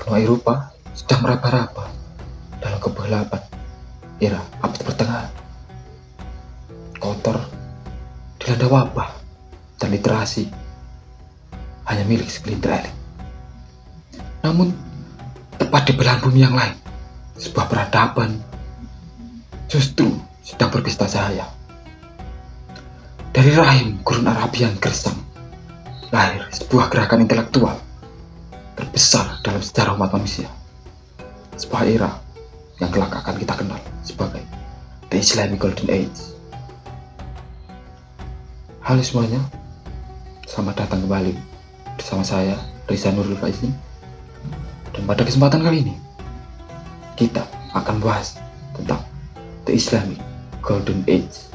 Benua Eropa sedang meraba-raba dalam kegelapan era abad pertengahan. Kotor, dilanda wabah, dan literasi hanya milik segelintir elit. Namun, tepat di belahan bumi yang lain, sebuah peradaban justru sedang berpesta cahaya. Dari rahim gurun Arabia yang gersang, lahir sebuah gerakan intelektual terbesar dalam sejarah umat manusia. Sebuah era yang kelak akan kita kenal sebagai The Islamic Golden Age. Halo semuanya, selamat datang kembali bersama saya, Riza Nurul Faizin. Dan pada kesempatan kali ini, kita akan bahas tentang The Islamic Golden Age.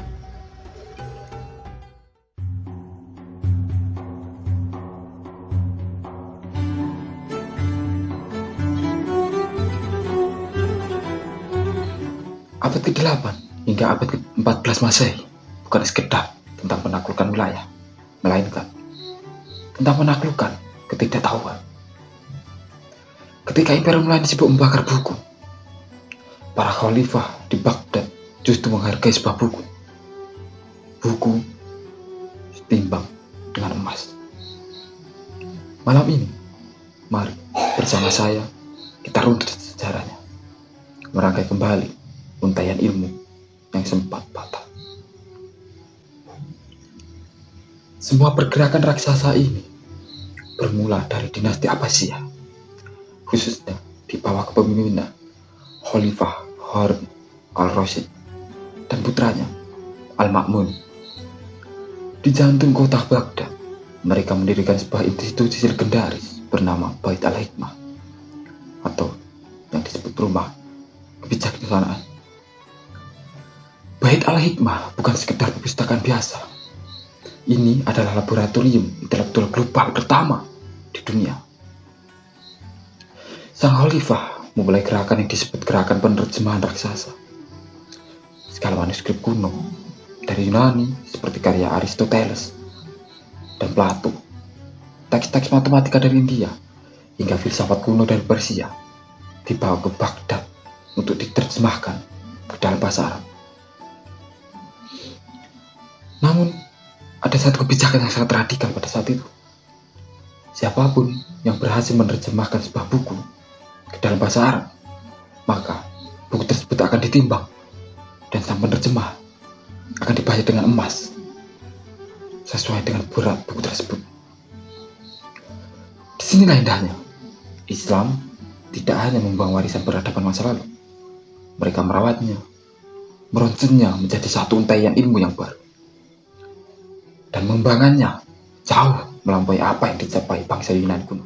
Abad ke-8 hingga abad ke-14 Masehi bukan sekedar tentang penaklukan wilayah, melainkan tentang penaklukan ketidaktahuan. Ketika Imperium lain sibuk membakar buku, para khalifah di Baghdad justru menghargai sebuah buku. Buku setimbang dengan emas. Malam ini, mari bersama saya kita runtut sejarahnya, merangkai kembali untaian ilmu yang sempat patah. Semua pergerakan raksasa ini bermula dari dinasti Abbasiyah, khususnya di bawah kepemimpinan Khalifah Harun al-Rasyid dan putranya Al-Ma'mun. Di jantung kota Baghdad, mereka mendirikan sebuah institusi legendaris bernama Bait al-Hikmah, atau yang disebut rumah kebijaksanaan. Bait al-Hikmah bukan sekedar perpustakaan biasa. Ini adalah laboratorium intelektual global pertama di dunia. Sang khalifah memulai gerakan yang disebut gerakan penerjemahan raksasa. Segala manuskrip kuno dari Yunani seperti karya Aristoteles dan Plato, teks-teks matematika dari India, hingga filsafat kuno dari Persia dibawa ke Baghdad untuk diterjemahkan ke dalam bahasa Arab. Namun, ada satu kebijakan yang sangat radikal pada saat itu. Siapapun yang berhasil menerjemahkan sebuah buku ke dalam bahasa Arab, maka buku tersebut akan ditimbang dan sang penerjemah akan dibayar dengan emas sesuai dengan berat buku tersebut. Disinilah indahnya. Islam tidak hanya membawa warisan peradaban masa lalu. Mereka merawatnya, meronsennya menjadi satu untaian ilmu yang baru, dan membangunnya jauh melampaui apa yang dicapai bangsa Yunani kuno.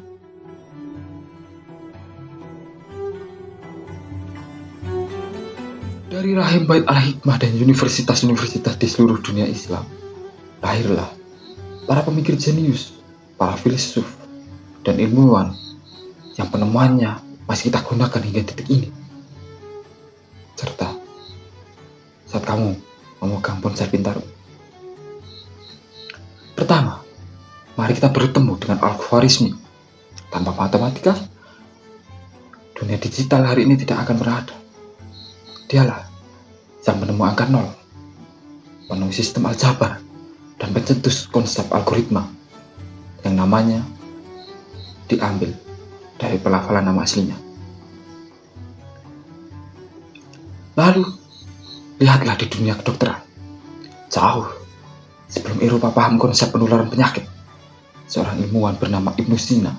Dari rahim Bait al-Hikmah dan universitas-universitas di seluruh dunia Islam, lahirlah para pemikir jenius, para filsuf, dan ilmuwan yang penemuannya masih kita gunakan hingga detik ini. Serta saat kamu memegang ponsel pintar. Pertama, mari kita bertemu dengan Al-Khwarizmi. Tanpa matematika, dunia digital hari ini tidak akan berada. Dialah yang menemu angka 0, penemu sistem aljabar, dan pencetus konsep algoritma yang namanya diambil dari pelafalan nama aslinya. Lalu, lihatlah di dunia kedokteran. Jauh sebelum Eropa paham konsep penularan penyakit, seorang ilmuwan bernama Ibnu Sina,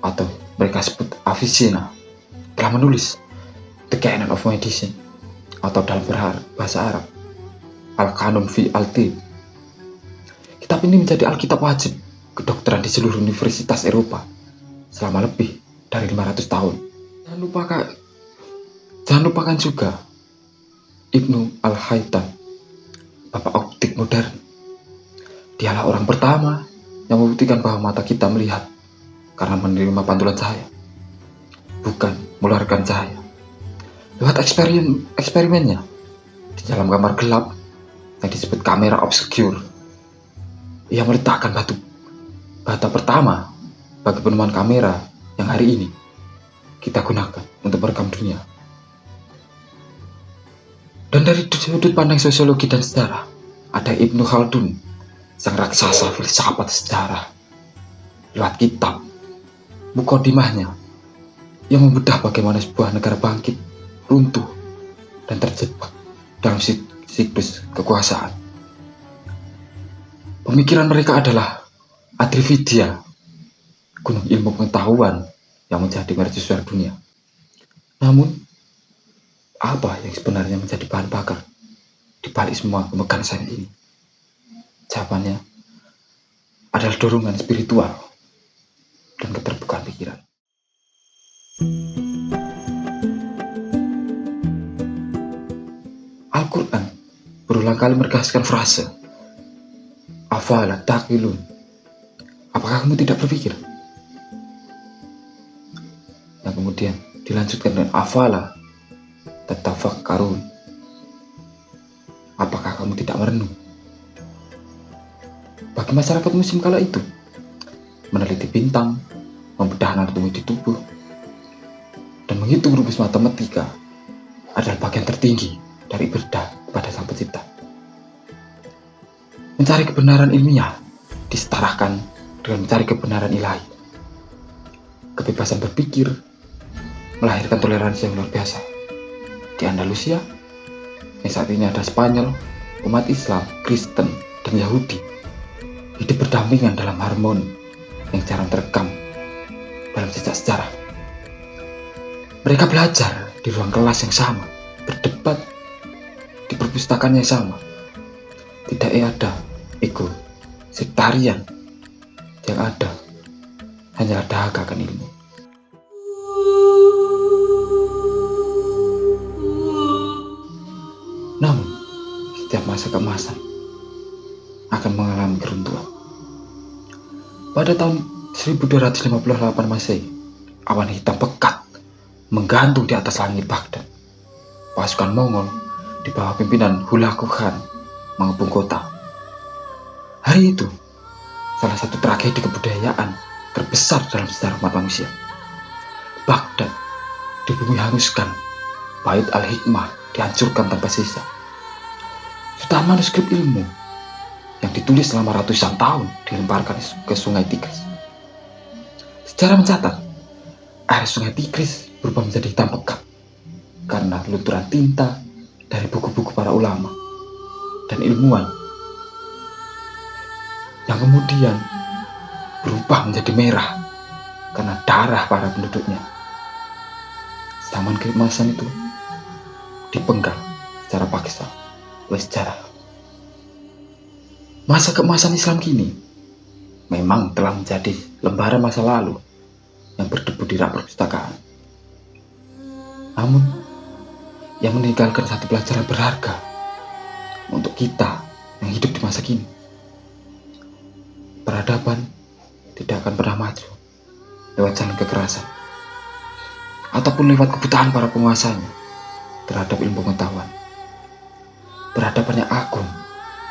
atau mereka sebut Avicenna, telah menulis The Canon of Medicine, atau dalam bahasa Arab Al-Qanun fi al-Tib. Kitab ini menjadi alkitab wajib kedokteran di seluruh universitas Eropa selama lebih dari 500 tahun. Jangan lupakan juga Ibnu Al-Haytham, bapak optik modern. Dialah orang pertama yang membuktikan bahwa mata kita melihat karena menerima pantulan cahaya, bukan mengeluarkan cahaya. Lewat eksperimennya di dalam kamar gelap yang disebut kamera obscure, ia meletakkan bata pertama bagi penemuan kamera yang hari ini kita gunakan untuk merekam dunia. Dan dari sudut pandang sosiologi dan sejarah, ada Ibnu Khaldun, sang raksasa filsafat sejarah. Lewat kitab Muqaddimahnya, yang membedah bagaimana sebuah negara bangkit, runtuh, dan terjebak dalam siklus kekuasaan. Pemikiran mereka adalah Adrividya, gunung ilmu pengetahuan yang menjadi mercusuar dunia. Namun, apa yang sebenarnya menjadi bahan bakar di balik semua kemegahan sains ini? Jawabannya adalah dorongan spiritual dan keterbukaan pikiran. Al-Quran berulang kali menegaskan frase afala taqilun, apakah kamu tidak berpikir? Yang kemudian dilanjutkan dengan afala tatafakkarun, apakah kamu tidak merenung? Bagi masyarakat muslim kala itu, meneliti bintang, membedah anatomi di tubuh, dan menghitung rumus matematika adalah bagian tertinggi dari ibadah kepada Sang Pencipta. Mencari kebenaran ilmiah disetarakan dengan mencari kebenaran ilahi. Kebebasan berpikir melahirkan toleransi yang luar biasa. Di Andalusia, yang saat ini ada Spanyol, umat Islam, Kristen, dan Yahudi hidup berdampingan dalam harmoni yang jarang terekam dalam jejak sejarah. Mereka belajar di ruang kelas yang sama, berdebat di perpustakaan yang sama. Tidak ada ego sektarian, yang ada hanyalah dahaga akan ilmu. Namun, setiap masa keemasan akan mengalami keruntuhan. Pada tahun 1258 Masehi, awan hitam pekat menggantung di atas langit Baghdad. Pasukan Mongol di bawah pimpinan Hulagu Khan mengepung kota. Hari itu, salah satu tragedi kebudayaan terbesar dalam sejarah umat manusia. Baghdad di bumi hanguskan, Bait al-Hikmah dihancurkan tanpa sisa. Jutaan manuskrip ilmu yang ditulis selama ratusan tahun dilemparkan ke sungai Tigris. Sejarah mencatat, air sungai Tigris berubah menjadi hitam pekat karena lunturan tinta dari buku-buku para ulama dan ilmuwan, yang kemudian berubah menjadi merah karena darah para penduduknya. Zaman keemasan itu dipenggal secara paksa oleh sejarah. Masa keemasan Islam kini memang telah menjadi lembaran masa lalu yang berdebu di rak perpustakaan. Namun, yang meninggalkan satu pelajaran berharga untuk kita yang hidup di masa kini. Peradaban tidak akan pernah maju lewat jalan kekerasan ataupun lewat kebutaan para penguasanya terhadap ilmu pengetahuan. Peradaban yang agung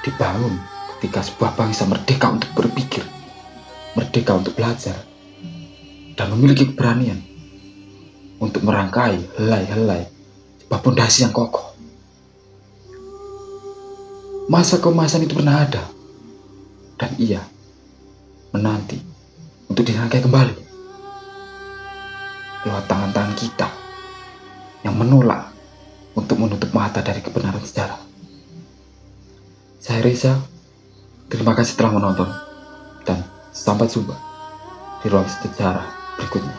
dibangun ketika sebuah bangsa merdeka untuk berpikir, merdeka untuk belajar, dan memiliki keberanian untuk merangkai helai-helai sebuah pondasi yang kokoh. Masa keemasan itu pernah ada, dan ia menanti untuk dirangkai kembali lewat tangan-tangan kita yang menolak untuk menutup mata dari kebenaran sejarah. Saya Reza, terima kasih telah menonton, dan sampai jumpa di ruang sejarah berikutnya.